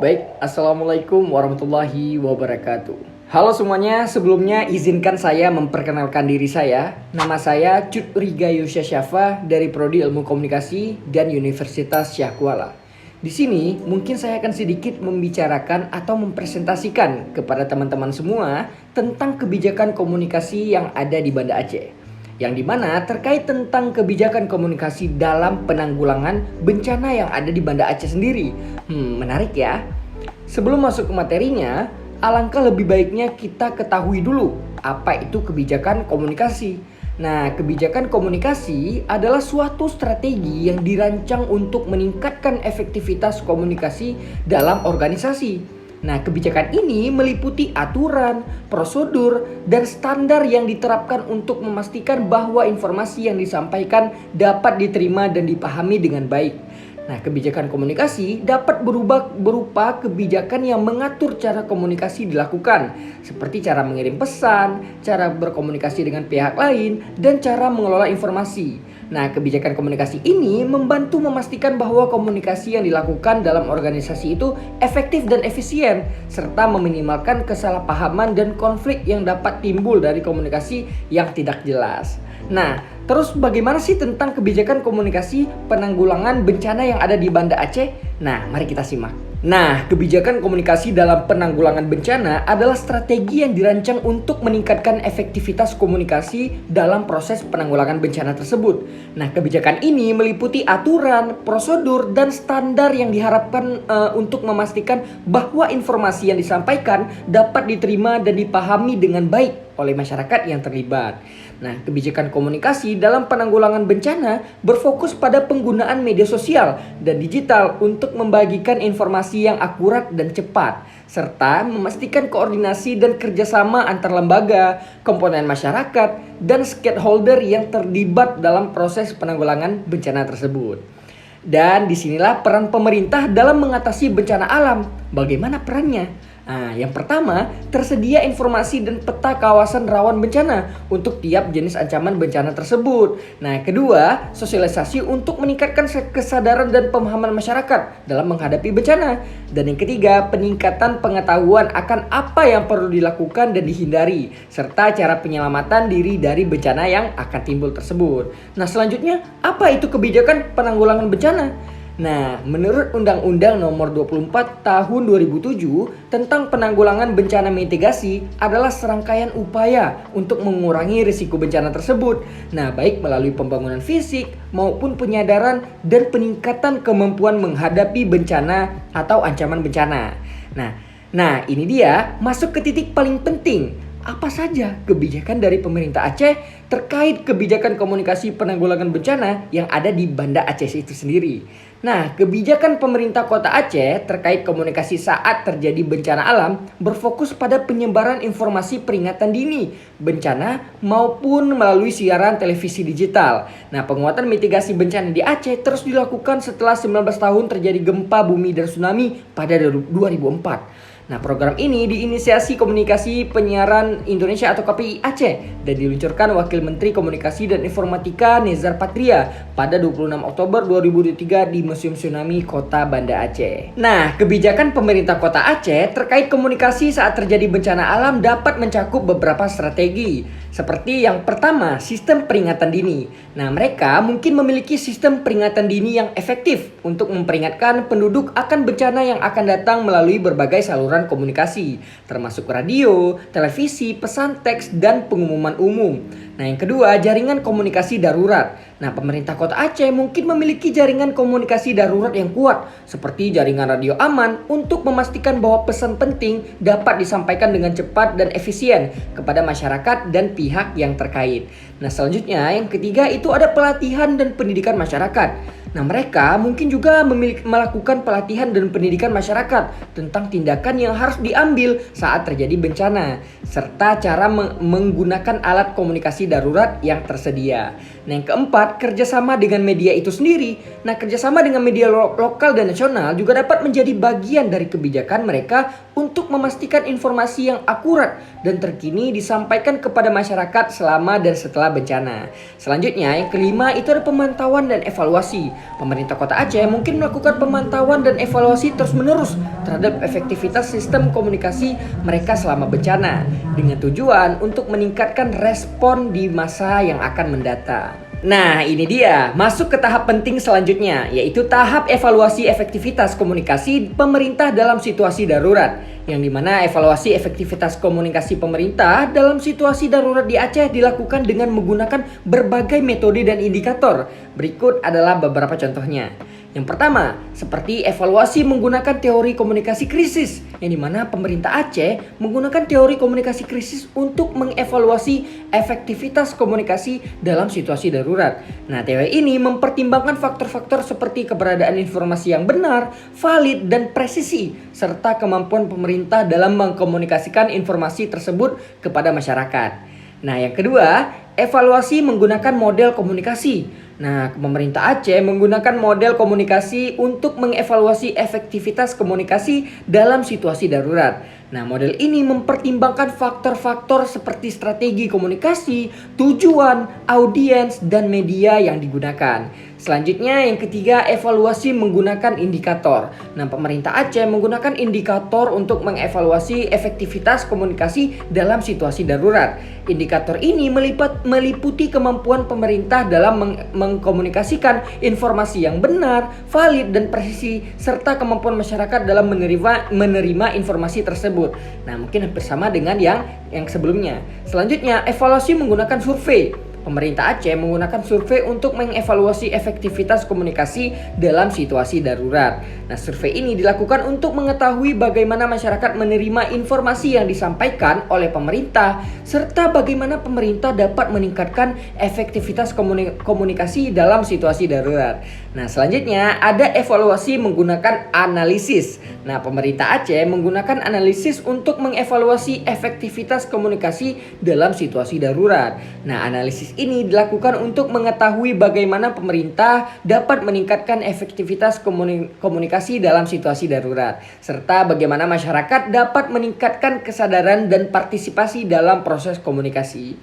Baik, Assalamualaikum warahmatullahi wabarakatuh. Halo semuanya, sebelumnya izinkan saya memperkenalkan diri saya. Nama saya Cut Riga Yusya Syafa dari Prodi Ilmu Komunikasi dan Universitas Syah Kuala. Di sini mungkin saya akan sedikit membicarakan atau mempresentasikan kepada teman-teman semua tentang kebijakan komunikasi yang ada di Banda Aceh. Yang dimana terkait tentang kebijakan komunikasi dalam penanggulangan bencana yang ada di Banda Aceh sendiri. Menarik ya. Sebelum masuk ke materinya, alangkah lebih baiknya kita ketahui dulu apa itu kebijakan komunikasi. Nah, kebijakan komunikasi adalah suatu strategi yang dirancang untuk meningkatkan efektivitas komunikasi dalam organisasi. Nah, kebijakan ini meliputi aturan, prosedur, dan standar yang diterapkan untuk memastikan bahwa informasi yang disampaikan dapat diterima dan dipahami dengan baik. Nah, kebijakan komunikasi dapat berupa kebijakan yang mengatur cara komunikasi dilakukan, seperti cara mengirim pesan, cara berkomunikasi dengan pihak lain, dan cara mengelola informasi. Nah, kebijakan komunikasi ini membantu memastikan bahwa komunikasi yang dilakukan dalam organisasi itu efektif dan efisien, serta meminimalkan kesalahpahaman dan konflik yang dapat timbul dari komunikasi yang tidak jelas. Nah, terus bagaimana sih tentang kebijakan komunikasi penanggulangan bencana yang ada di Banda Aceh? Nah, mari kita simak. Nah, kebijakan komunikasi dalam penanggulangan bencana adalah strategi yang dirancang untuk meningkatkan efektivitas komunikasi dalam proses penanggulangan bencana tersebut. Nah, kebijakan ini meliputi aturan, prosedur, dan standar yang diharapkan untuk memastikan bahwa informasi yang disampaikan dapat diterima dan dipahami dengan baik oleh masyarakat yang terlibat. Nah, kebijakan komunikasi dalam penanggulangan bencana berfokus pada penggunaan media sosial dan digital untuk membagikan informasi yang akurat dan cepat, serta memastikan koordinasi dan kerjasama antar lembaga, komponen masyarakat, dan stakeholder yang terlibat dalam proses penanggulangan bencana tersebut. Dan disinilah peran pemerintah dalam mengatasi bencana alam. Bagaimana perannya? Nah, yang pertama, tersedia informasi dan peta kawasan rawan bencana untuk tiap jenis ancaman bencana tersebut. Nah, kedua, sosialisasi untuk meningkatkan kesadaran dan pemahaman masyarakat dalam menghadapi bencana. Dan yang ketiga, peningkatan pengetahuan akan apa yang perlu dilakukan dan dihindari, serta cara penyelamatan diri dari bencana yang akan timbul tersebut. Nah, selanjutnya, apa itu kebijakan penanggulangan bencana? Nah, menurut Undang-Undang Nomor 24 Tahun 2007 tentang penanggulangan bencana mitigasi adalah serangkaian upaya untuk mengurangi risiko bencana tersebut. Nah, baik melalui pembangunan fisik maupun penyadaran dan peningkatan kemampuan menghadapi bencana atau ancaman bencana. Nah, ini dia masuk ke titik paling penting. Apa saja kebijakan dari pemerintah Aceh terkait kebijakan komunikasi penanggulangan bencana yang ada di Banda Aceh itu sendiri. Nah, kebijakan pemerintah Kota Aceh terkait komunikasi saat terjadi bencana alam berfokus pada penyebaran informasi peringatan dini bencana maupun melalui siaran televisi digital. Nah, penguatan mitigasi bencana di Aceh terus dilakukan setelah 19 tahun terjadi gempa bumi dan tsunami pada 2004. Nah, program ini diinisiasi Komunikasi Penyiaran Indonesia atau KPI Aceh dan diluncurkan Wakil Menteri Komunikasi dan Informatika Nezar Patria pada 26 Oktober 2023 di Museum Tsunami Kota Banda Aceh. Nah, kebijakan pemerintah Kota Aceh terkait komunikasi saat terjadi bencana alam dapat mencakup beberapa strategi. Seperti yang pertama, sistem peringatan dini. Nah, mereka mungkin memiliki sistem peringatan dini yang efektif untuk memperingatkan penduduk akan bencana yang akan datang melalui berbagai saluran komunikasi, termasuk radio, televisi, pesan teks, dan pengumuman umum. Nah, yang kedua, jaringan komunikasi darurat. Nah, pemerintah Kota Aceh mungkin memiliki jaringan komunikasi darurat yang kuat, seperti jaringan radio aman untuk memastikan bahwa pesan penting dapat disampaikan dengan cepat dan efisien kepada masyarakat dan pihak yang terkait. Nah, selanjutnya yang ketiga itu ada pelatihan dan pendidikan masyarakat. Nah, mereka mungkin juga melakukan pelatihan dan pendidikan masyarakat tentang tindakan yang harus diambil saat terjadi bencana, serta cara menggunakan alat komunikasi darurat yang tersedia. Nah, yang keempat, kerjasama dengan media itu sendiri. Nah, kerjasama dengan media lokal dan nasional juga dapat menjadi bagian dari kebijakan mereka untuk memastikan informasi yang akurat dan terkini disampaikan kepada masyarakat selama dan setelah bencana. Selanjutnya, yang kelima itu ada pemantauan dan evaluasi. Pemerintah Kota Aceh mungkin melakukan pemantauan dan evaluasi terus-menerus terhadap efektivitas sistem komunikasi mereka selama bencana dengan tujuan untuk meningkatkan respon di masa yang akan mendatang. Nah, ini dia, masuk ke tahap penting selanjutnya, yaitu tahap evaluasi efektivitas komunikasi pemerintah dalam situasi darurat. Yang dimana evaluasi efektivitas komunikasi pemerintah dalam situasi darurat di Aceh dilakukan dengan menggunakan berbagai metode dan indikator. Berikut adalah beberapa contohnya. Yang pertama, seperti evaluasi menggunakan teori komunikasi krisis, yang dimana pemerintah Aceh menggunakan teori komunikasi krisis untuk mengevaluasi efektivitas komunikasi dalam situasi darurat. Nah, teori ini mempertimbangkan faktor-faktor seperti keberadaan informasi yang benar, valid, dan presisi, serta kemampuan pemerintah dalam mengkomunikasikan informasi tersebut kepada masyarakat. Nah, yang kedua, evaluasi menggunakan model komunikasi. Nah, pemerintah Aceh menggunakan model komunikasi untuk mengevaluasi efektivitas komunikasi dalam situasi darurat. Nah, model ini mempertimbangkan faktor-faktor seperti strategi komunikasi, tujuan, audiens, dan media yang digunakan. Selanjutnya, yang ketiga, evaluasi menggunakan indikator. Nah, pemerintah Aceh menggunakan indikator untuk mengevaluasi efektivitas komunikasi dalam situasi darurat. Indikator ini meliputi kemampuan pemerintah dalam mengkomunikasikan informasi yang benar, valid, dan presisi, serta kemampuan masyarakat dalam menerima informasi tersebut. Nah, mungkin hampir sama dengan yang sebelumnya. Selanjutnya, evaluasi menggunakan survei. Pemerintah Aceh menggunakan survei untuk mengevaluasi efektivitas komunikasi dalam situasi darurat. Nah, survei ini dilakukan untuk mengetahui bagaimana masyarakat menerima informasi yang disampaikan oleh pemerintah, serta bagaimana pemerintah dapat meningkatkan efektivitas komunikasi dalam situasi darurat. Nah, selanjutnya ada evaluasi menggunakan analisis. Nah, pemerintah Aceh menggunakan analisis untuk mengevaluasi efektivitas komunikasi dalam situasi darurat. Nah, analisis ini dilakukan untuk mengetahui bagaimana pemerintah dapat meningkatkan efektivitas komunikasi dalam situasi darurat, serta bagaimana masyarakat dapat meningkatkan kesadaran dan partisipasi dalam proses komunikasi.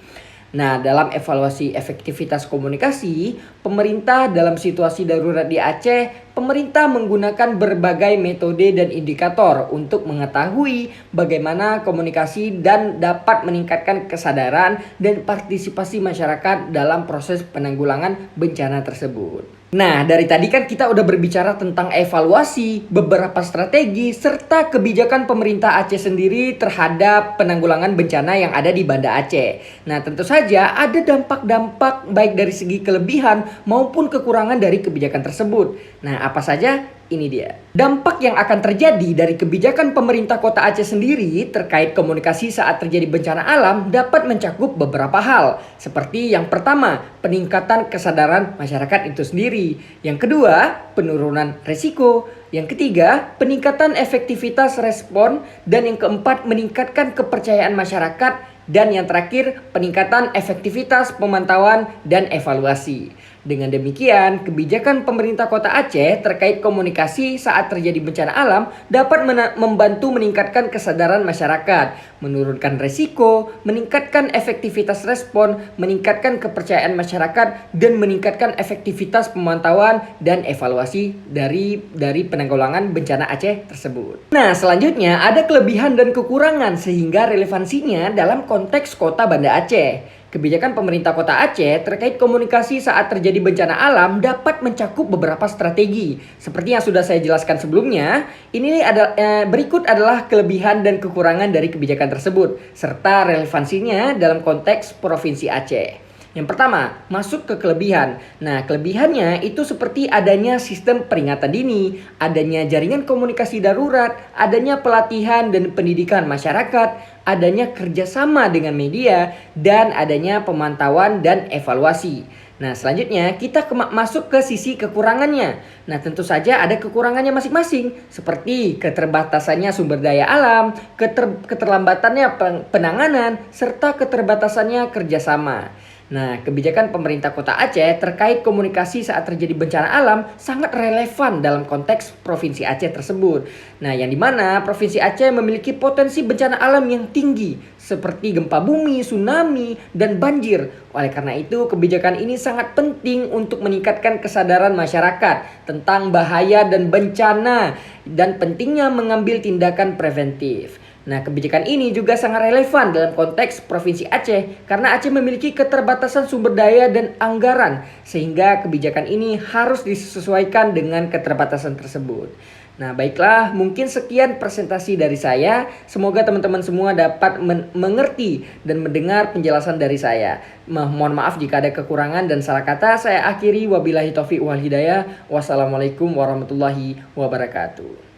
Nah, dalam evaluasi efektivitas komunikasi, pemerintah dalam situasi darurat di Aceh, pemerintah menggunakan berbagai metode dan indikator untuk mengetahui bagaimana komunikasi dan dapat meningkatkan kesadaran dan partisipasi masyarakat dalam proses penanggulangan bencana tersebut. Nah, dari tadi kan kita udah berbicara tentang evaluasi, beberapa strategi, serta kebijakan pemerintah Aceh sendiri terhadap penanggulangan bencana yang ada di Banda Aceh. Nah, tentu saja ada dampak-dampak baik dari segi kelebihan maupun kekurangan dari kebijakan tersebut. Nah, apa saja? Ini dia. Dampak yang akan terjadi dari kebijakan pemerintah Kota Aceh sendiri terkait komunikasi saat terjadi bencana alam dapat mencakup beberapa hal. Seperti yang pertama, peningkatan kesadaran masyarakat itu sendiri. Yang kedua, penurunan resiko. Yang ketiga, peningkatan efektivitas respon. Dan yang keempat, meningkatkan kepercayaan masyarakat. Dan yang terakhir, peningkatan efektivitas pemantauan dan evaluasi. Dengan demikian, kebijakan pemerintah Kota Aceh terkait komunikasi saat terjadi bencana alam dapat membantu meningkatkan kesadaran masyarakat, menurunkan resiko, meningkatkan efektivitas respon, meningkatkan kepercayaan masyarakat, dan meningkatkan efektivitas pemantauan dan evaluasi dari penanggulangan bencana Aceh tersebut. Nah, selanjutnya ada kelebihan dan kekurangan sehingga relevansinya dalam konteks Kota Banda Aceh. Kebijakan pemerintah Kota Aceh terkait komunikasi saat terjadi bencana alam dapat mencakup beberapa strategi. Seperti yang sudah saya jelaskan sebelumnya, berikut adalah kelebihan dan kekurangan dari kebijakan tersebut, serta relevansinya dalam konteks Provinsi Aceh. Yang pertama, masuk ke kelebihan. Nah, kelebihannya itu seperti adanya sistem peringatan dini, adanya jaringan komunikasi darurat, adanya pelatihan dan pendidikan masyarakat, adanya kerjasama dengan media, dan adanya pemantauan dan evaluasi. Nah, selanjutnya kita masuk ke sisi kekurangannya. Nah, tentu saja ada kekurangannya masing-masing, seperti keterbatasannya sumber daya alam, keterlambatannya penanganan, serta keterbatasannya kerjasama. Nah, kebijakan pemerintah Kota Aceh terkait komunikasi saat terjadi bencana alam sangat relevan dalam konteks Provinsi Aceh tersebut. Nah, yang dimana Provinsi Aceh memiliki potensi bencana alam yang tinggi, seperti gempa bumi, tsunami, dan banjir. Oleh karena itu, kebijakan ini sangat penting untuk meningkatkan kesadaran masyarakat tentang bahaya dan bencana, dan pentingnya mengambil tindakan preventif. Nah, kebijakan ini juga sangat relevan dalam konteks Provinsi Aceh karena Aceh memiliki keterbatasan sumber daya dan anggaran, sehingga kebijakan ini harus disesuaikan dengan keterbatasan tersebut. Nah, baiklah, mungkin sekian presentasi dari saya. Semoga teman-teman semua dapat mengerti dan mendengar penjelasan dari saya. Mohon maaf jika ada kekurangan dan salah kata. Saya akhiri, wabillahi taufiq wal hidayah. Wassalamualaikum warahmatullahi wabarakatuh.